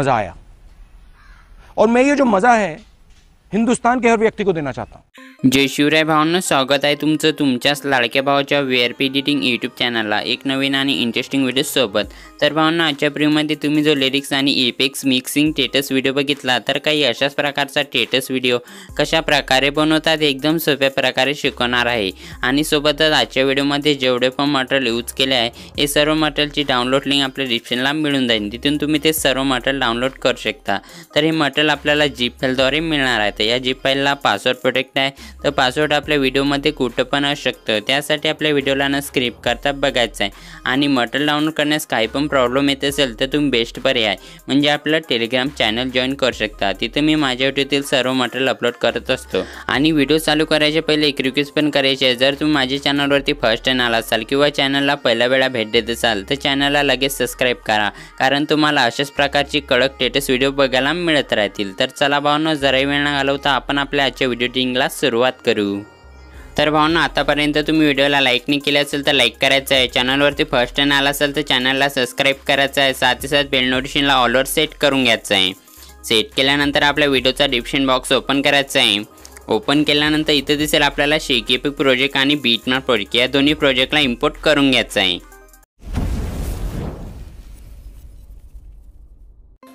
मज़ा आया। और मैं ये जो मज़ा है हिंदुस्तान के हर व्यक्ति को देना चाहता हूँ। जय शिवराय भावांनो, स्वागत आहे तुमचं तुमच्याच लाडक्या भावाच्या VRP एडिटिंग यूट्यूब चॅनलला एक नवीन आणि इंटरेस्टिंग व्हिडिओ सोबत। तर भावांनो, आजच्या व्हिडिओमध्ये तुम्ही जो लिरिक्स आणि इफेक्ट्स मिक्सिंग टेटस व्हिडिओ बघितला, तर काही अशाच प्रकारचा टेटस व्हिडिओ कशा प्रकारे बनवतात एकदम सोप्या प्रकारे शिकवणार आहे। आणि सोबतच आजच्या व्हिडिओमध्ये जेवढे पण मटेरियल यूज केले आहे हे सर्व मटेरियलची डाउनलोड लिंक आपल्या डिस्क्रिप्शनला मिळून जाईल, तिथून तुम्ही ते सर्व मटेरियल डाउनलोड करू शकता। तर हे मटेरियल आपल्याला झिप फाईलद्वारे मिळणार आहे। तर या झिप फाईलला पासवर्ड प्रोटेक्ट आहे, तर पासवर्ड आपल्या व्हिडिओमध्ये कुठं पण असू शकतं, त्यासाठी आपल्या व्हिडिओला न स्क्रिप्ट करता बघायचं आहे। आणि मटेरियल डाउनलोड करण्यास काही पण प्रॉब्लेम येत असेल तर तुम्ही बेस्ट पर्याय म्हणजे आपलं टेलिग्राम चॅनल जॉईन करू शकता, तिथे मी माझ्या व्हिडिओतील सर्व मटेरियल अपलोड करत असतो। आणि व्हिडिओ चालू करायच्या पहिले एक रिक्वेस्ट पण करायची आहे, जर तुम्ही माझ्या चॅनलवरती फर्स्ट टाइम आला असाल किंवा चॅनलला पहिल्या वेळा भेट देत असाल तर चॅनलला लगेच सबस्क्राईब करा, कारण तुम्हाला अशाच प्रकारची कडक टेटस व्हिडिओ बघायला मिळत राहतील। तर चला भावांनो, जरा वेळ न घालवता आपण आपल्या आजच्या व्हिडिओ एडिटिंगला सुरुवात करू। तर भावांनो, आतापर्यंत तुम्ही व्हिडिओला लाईक नाही केले असेल तर लाईक करायचं आहे, चॅनलवरती फर्स्ट टाइम आला असेल तर चॅनलला सबस्क्राईब करायचं आहे, साथ ही साथ बेल नोटिफिकेशनला ऑलवर सेट करून घ्यायचं आहे। सेट केल्यानंतर आपल्या व्हिडिओचा डिस्क्रिप्शन बॉक्स ओपन करायचा आहे। ओपन केल्यानंतर इथे दिसेल आपल्याला शेकीपिक प्रोजेक्ट आणि बीटमॅप प्रोजेक्ट, या दोन्ही प्रोजेक्टला इम्पोर्ट करून घ्यायचं आहे।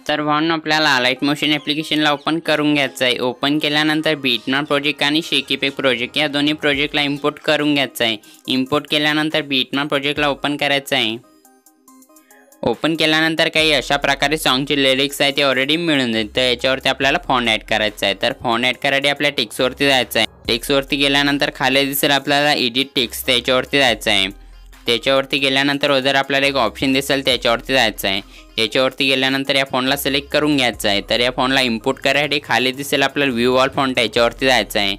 तर भावांनो, आपल्याला लाईट मोशन ॲप्लिकेशनला ओपन करून घ्यायचं आहे। ओपन केल्यानंतर बीटमॅप प्रोजेक्ट आणि शेकीपिक प्रोजेक्ट या दोन्ही प्रोजेक्टला इम्पोर्ट करून घ्यायचं आहे। इम्पोर्ट केल्यानंतर बीटमॅप प्रोजेक्टला ओपन करायचं आहे। ओपन केल्यानंतर काही अशा प्रकारे सॉन्गचे लिरिक्स आहे ते ऑलरेडी मिळून जाईल, तर याच्यावरती आपल्याला फॉन्ट ॲड करायचा आहे। तर फॉन्ट ॲड करायसाठी आपल्या टेक्स्टवरती जायचं आहे। टेक्स्टवरती गेल्यानंतर खाली दिसेल आपल्याला एडिट टेक्स्ट, त्याच्यावरती जायचं आहे। त्याच्यावरती गेल्यानंतर उधर आपल्याला एक ऑप्शन दिसेल, त्याच्यावरती जायचं आहे। याच्यावरती गेल्यानंतर या फॉन्टला सिलेक्ट करून घ्यायचं आहे। तर या फॉन्टला इम्पोर्ट करायसाठी खाली दिसेल आपल्याला व्ह्यू ऑल फॉन्ट, याच्यावरती जायचं आहे।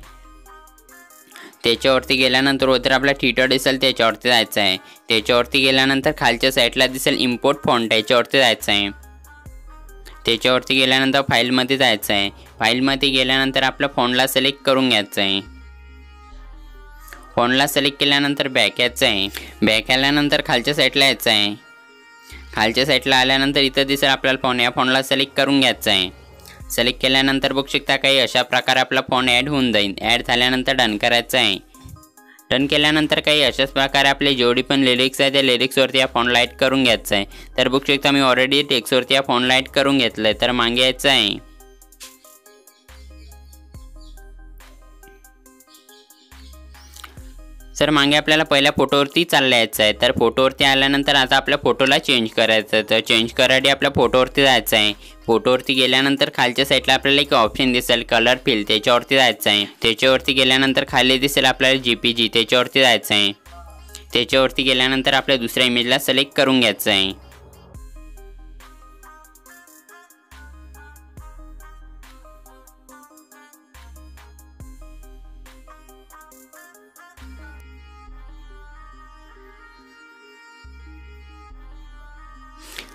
त्याच्यावरती गेल्यानंतर उधर आपला थिएटर दिसेल, त्याच्यावरती जायचं आहे। त्याच्यावरती गेल्यानंतर खालच्या साईडला दिसेल इम्पोर्ट फॉन्ट, याच्यावरती जायचं आहे। त्याच्यावरती गेल्यानंतर फाईलमध्ये जायचं आहे। फाईलमध्ये गेल्यानंतर आपल्या फॉन्टला सिलेक्ट करून घ्यायचं आहे। फॉन्टला सिलेक्ट केल्यानंतर बॅक यायचं आहे। बॅक आल्यानंतर खालच्या साईडला यायचं आहे। खालच्या साईडला आल्यानंतर इथं दिसेल आपल्याला फॉन्ट, या फॉन्टला सिलेक्ट करून घ्यायचं आहे। सिलेक्ट केल्यानंतर बघू शकता काही अशा प्रकारे आपला फॉन्ट ॲड होऊन जाईल। ॲड झाल्यानंतर डन करायचं आहे। डन केल्यानंतर काही अशाच प्रकारे आपले जेवढी पण लिरिक्स आहे त्या लिरिक्सवरती या फॉन्टला ॲड करून घ्यायचं आहे। तर बघू शकता मी ऑलरेडी टेक्स्टवरती या फॉन्टला ॲड करून घेतलं आहे। तर मागे यायचं आहे। सर मागे आपल्याला पहिल्या फोटोवरती चाललं यायचं आहे। तर फोटोवरती आल्यानंतर आता आपल्या फोटोला चेंज करायचं आहे। तर चेंज करायसाठी आपल्या फोटोवरती जायचं आहे। फोटोवरती गेल्यानंतर खालच्या साईडला आपल्याला एक ऑप्शन दिसेल कलर फिल, त्याच्यावरती जायचं आहे। त्याच्यावरती गेल्यानंतर खाली दिसेल आपल्याला JPG, त्याच्यावरती जायचं आहे। त्याच्यावरती गेल्यानंतर आपल्या दुसऱ्या इमेजला सिलेक्ट करून घ्यायचं आहे।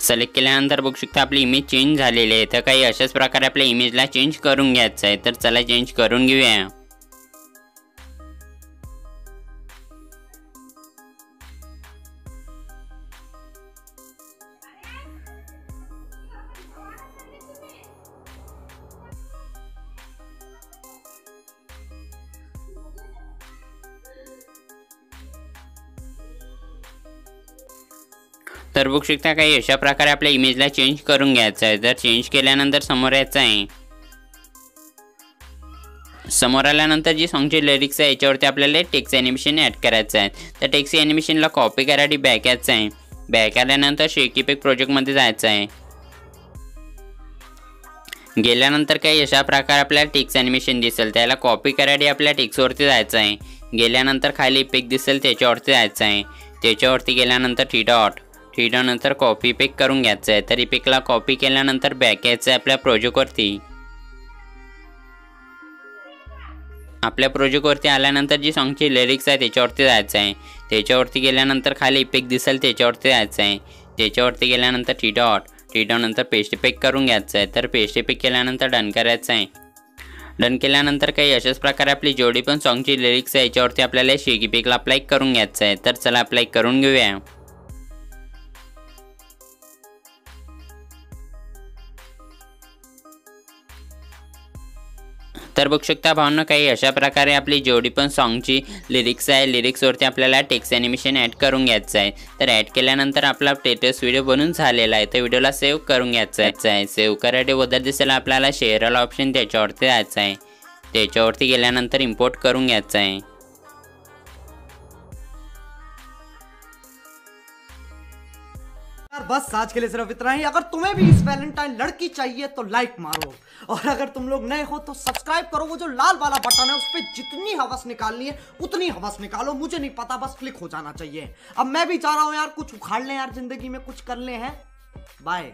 सिलेक्ट केल्यानंतर बघू शकता आपली इमेज चेंज झालेली आहे। तर काही अशाच प्रकारे आपल्या इमेजला चेंज करून घ्यायचं आहे। तर चला चेंज करून घेऊया। तर बघू शकता काही अशा प्रकारे आपल्या इमेजला चेंज करून घ्यायचं आहे। तर चेंज केल्यानंतर समोर यायचं आहे। समोर आल्यानंतर जी सॉन्गचे लिरिक्स आहे याच्यावरती आपल्याला टेक्स्ट ॲनिमेशन ॲड करायचं आहे। तर टेक्स्ट ॲनिमेशनला कॉपी करायसाठी बॅक यायचं आहे। बॅक आल्यानंतर शेकीपिक प्रोजेक्टमध्ये जायचं आहे। गेल्यानंतर काही अशा प्रकारे आपल्याला टेक्स्ट ॲनिमेशन दिसेल, त्याला कॉपी करायसाठी आपल्या टेक्स्टवरती जायचं आहे। गेल्यानंतर खाली इफेक्ट दिसेल, त्याच्यावरती जायचं आहे। त्याच्यावरती गेल्यानंतर थ्री डॉट नंतर कॉपी पेक करून घ्यायचं आहे। तर इफेक्टला कॉपी केल्यानंतर बॅक यायचं आहे आपल्या प्रोजेक्टवरती। आपल्या प्रोजेक्टवरती आल्यानंतर जी सॉन्गची लिरिक्स आहे त्याच्यावरती जायचं आहे। त्याच्यावरती गेल्यानंतर खाली इफेक्ट दिसेल, त्याच्यावरती जायचं आहे। त्याच्यावरती गेल्यानंतर थ्री डॉट नंतर पेस्ट इफेक्ट करून घ्यायचं आहे। तर पेस्ट इफेक्ट केल्यानंतर डन करायचं आहे। डन केल्यानंतर काही अशाच प्रकारे आपली जेवढी पण सॉन्गची लिरिक्स आहे याच्यावरती आपल्याला शेकीपिकला अप्लाय करून घ्यायचं आहे। तर चला अप्लाय करून घेऊया। तर बघू शकता भावांनो, काही अशा प्रकारे आपली जेवढी पण सॉन्गची लिरिक्स आहे, लिरिक्सवरती आपल्याला टेक्स्ट ॲनिमेशन ॲड करून घ्यायचं आहे. तर ॲड केल्यानंतर आपला स्टेटस व्हिडिओ बनून झालेला आहे. तर व्हिडिओला सेव्ह करून घ्यायचं आहे. सेव्ह करायला बदल दिसेल आपल्याला शेअर वाला ऑप्शन, त्याच्यावरती जायचं आहे. त्याच्यावरती गेल्यानंतर इम्पोर्ट करून घ्यायचं आहे. यार बस आज के लिए सिर्फ इतना ही। अगर तुम्हें भी इस वैलेंटाइन लड़की चाहिए तो लाइक मारो, और अगर तुम लोग नए हो तो सब्सक्राइब करो। वो जो लाल वाला बटन है उस पर जितनी हवस निकालनी है उतनी हवस निकालो, मुझे नहीं पता, बस क्लिक हो जाना चाहिए। अब मैं भी चाह रहा हूं यार कुछ उखाड़ लें यार, जिंदगी में कुछ कर ले हैं। बाय।